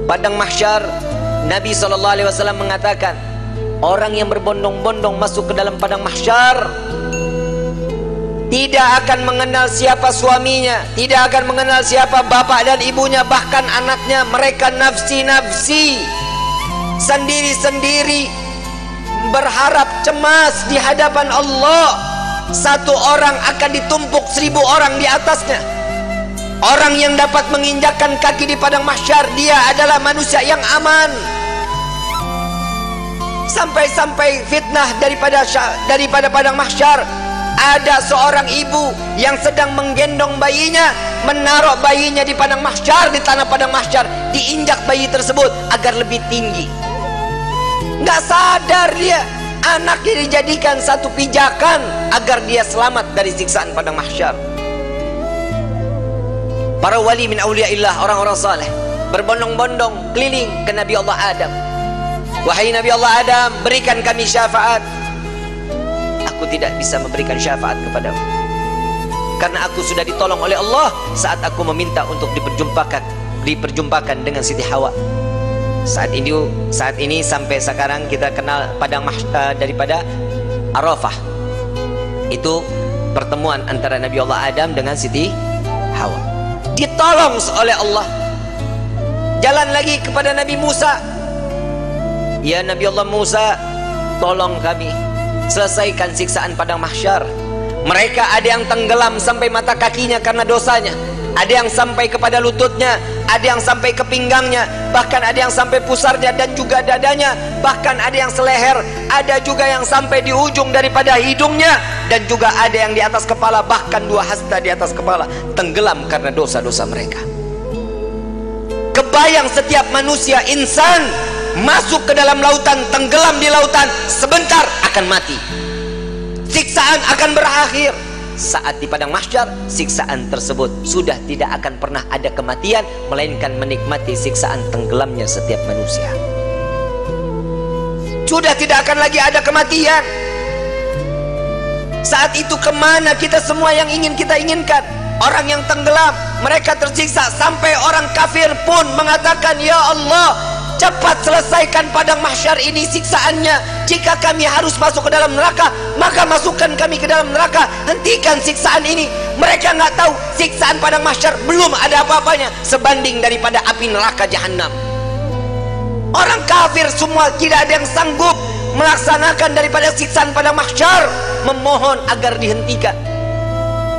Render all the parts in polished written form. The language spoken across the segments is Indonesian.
Padang mahsyar, Nabi SAW mengatakan, orang yang berbondong-bondong masuk ke dalam padang mahsyar tidak akan mengenal siapa suaminya, tidak akan mengenal siapa bapak dan ibunya, bahkan anaknya. Mereka nafsi-nafsi, sendiri-sendiri, berharap cemas di hadapan Allah. Satu orang akan ditumpuk 1000 orang di atasnya. Orang yang dapat menginjakkan kaki di padang mahsyar, dia adalah manusia yang aman. Sampai-sampai fitnah daripada padang mahsyar, ada seorang ibu yang sedang menggendong bayinya, menaruh bayinya di padang mahsyar, di tanah padang mahsyar, diinjak bayi tersebut agar lebih tinggi. Nggak sadar dia, anaknya dijadikan satu pijakan agar dia selamat dari siksaan padang mahsyar. Para wali min auliyaillah, orang-orang saleh, berbondong-bondong keliling ke Nabi Allah Adam. Wahai Nabi Allah Adam, berikan kami syafaat. Aku tidak bisa memberikan syafaat kepadamu, karena aku sudah ditolong oleh Allah saat aku meminta untuk diperjumpakan dengan Siti Hawa. Saat ini sampai sekarang kita kenal padang mahsyar daripada Arafah. Itu pertemuan antara Nabi Allah Adam dengan Siti Hawa. Ditolong oleh Allah. Jalan lagi kepada Nabi Musa. Ya Nabi Allah Musa, tolong kami selesaikan siksaan padang mahsyar. Mereka ada yang tenggelam sampai mata kakinya karena dosanya, ada yang sampai kepada lututnya, ada yang sampai ke pinggangnya, bahkan ada yang sampai pusarnya dan juga dadanya, bahkan ada yang seleher, ada juga yang sampai di ujung daripada hidungnya, dan juga ada yang di atas kepala, bahkan 2 hasta di atas kepala, tenggelam karena dosa-dosa mereka. Kebayang setiap manusia, insan, masuk ke dalam lautan, tenggelam di lautan, sebentar akan mati. Siksaan akan berakhir. Saat di padang mahsyar, siksaan tersebut sudah tidak akan pernah ada kematian, melainkan menikmati siksaan tenggelamnya setiap manusia. Sudah tidak akan lagi ada kematian. Saat itu kemana kita semua yang ingin kita inginkan? Orang yang tenggelam, mereka tersiksa, sampai orang kafir pun mengatakan, ya Allah, cepat selesaikan padang mahsyar ini siksaannya. Jika kami harus masuk ke dalam neraka, maka masukkan kami ke dalam neraka. Hentikan siksaan ini. Mereka nggak tahu siksaan padang mahsyar belum ada apa-apanya sebanding daripada api neraka jahanam. Orang kafir semua tidak ada yang sanggup melaksanakan daripada siksaan padang mahsyar, memohon agar dihentikan.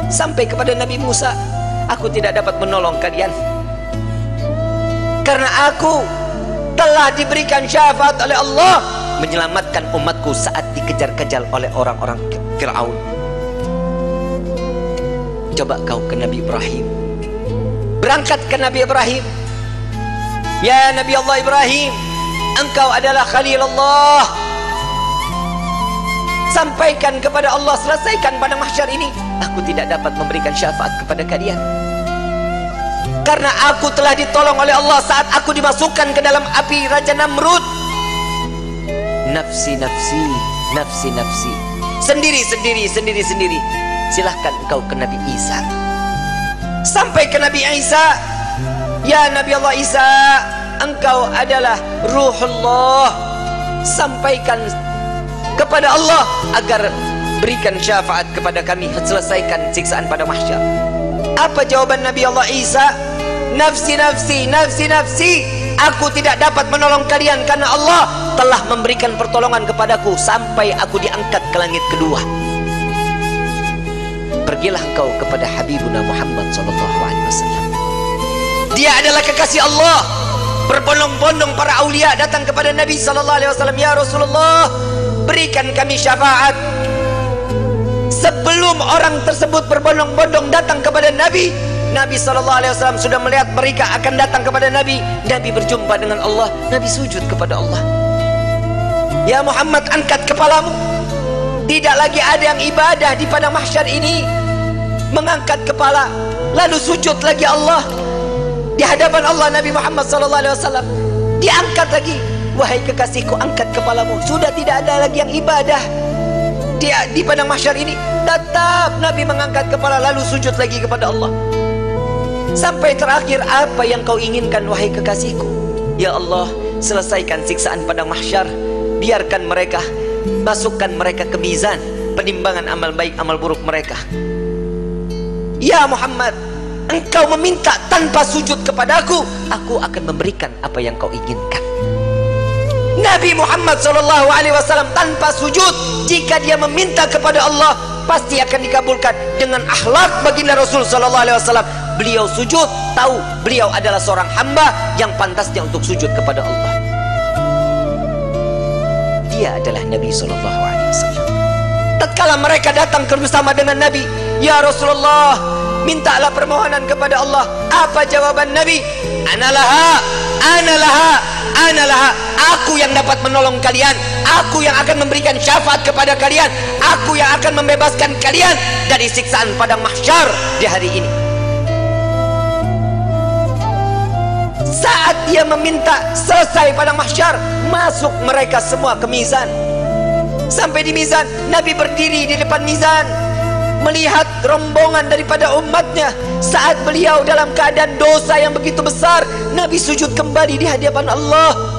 Sampai kepada Nabi Musa, aku tidak dapat menolong kalian karena aku telah diberikan syafaat oleh Allah menyelamatkan umatku saat dikejar-kejar oleh orang-orang Fir'aun. Coba kau ke Nabi Ibrahim, berangkat ke Nabi Ibrahim. Ya Nabi Allah Ibrahim, engkau adalah Khalilullah. Sampaikan kepada Allah, selesaikan padang mahsyar ini. Aku tidak dapat memberikan syafaat kepada kalian karena aku telah ditolong oleh Allah saat aku dimasukkan ke dalam api Raja Namrud. Nafsi, nafsi, nafsi, nafsi, sendiri, sendiri, sendiri, sendiri. Silahkan engkau ke Nabi Isa. Sampai ke Nabi Isa. Ya Nabi Allah Isa, engkau adalah Ruhullah. Sampaikan kepada Allah agar berikan syafaat kepada kami, selesaikan siksaan pada mahsyar. Apa jawaban Nabi Allah Isa? Nafsi, nafsi, nafsi, nafsi. Aku tidak dapat menolong kalian karena Allah telah memberikan pertolongan kepadaku sampai aku diangkat ke langit kedua. Pergilah engkau kepada Habibuna Muhammad SAW. Dia adalah kekasih Allah. Berbondong-bondong para aulia datang kepada Nabi SAW. Ya Rasulullah, berikan kami syafaat. Sebelum orang tersebut berbondong-bondong datang kepada Nabi, Nabi SAW sudah melihat mereka akan datang kepada Nabi. Nabi berjumpa dengan Allah. Nabi sujud kepada Allah. Ya Muhammad, angkat kepalamu. Tidak lagi ada yang ibadah di padang mahsyar ini mengangkat kepala lalu sujud lagi Allah di hadapan Allah. Nabi Muhammad SAW diangkat lagi. Wahai kekasihku, angkat kepalamu. Sudah tidak ada lagi yang ibadah di padang mahsyar ini. Tetap Nabi mengangkat kepala lalu sujud lagi kepada Allah. Sampai terakhir, apa yang kau inginkan wahai kekasihku? Ya Allah, selesaikan siksaan padang mahsyar. Biarkan mereka, masukkan mereka ke mizan penimbangan amal baik amal buruk mereka. Ya Muhammad, engkau meminta tanpa sujud kepadaku, aku akan memberikan apa yang kau inginkan. Nabi Muhammad SAW tanpa sujud, jika dia meminta kepada Allah pasti akan dikabulkan. Dengan akhlak baginda Rasul SAW, beliau sujud, tahu beliau adalah seorang hamba yang pantasnya untuk sujud kepada Allah. Dia adalah Nabi SAW. Tatkala mereka datang bersama dengan Nabi, ya Rasulullah, mintalah permohonan kepada Allah. Apa jawaban Nabi? Analaha, analaha, analaha. Aku yang dapat menolong kalian, aku yang akan memberikan syafaat kepada kalian, aku yang akan membebaskan kalian dari siksaan padang mahsyar di hari ini. Saat dia meminta, selesai padang mahsyar, masuk mereka semua ke mizan. Sampai di mizan, Nabi berdiri di depan mizan, melihat rombongan daripada umatnya. Saat beliau dalam keadaan dosa yang begitu besar, Nabi sujud kembali di hadapan Allah.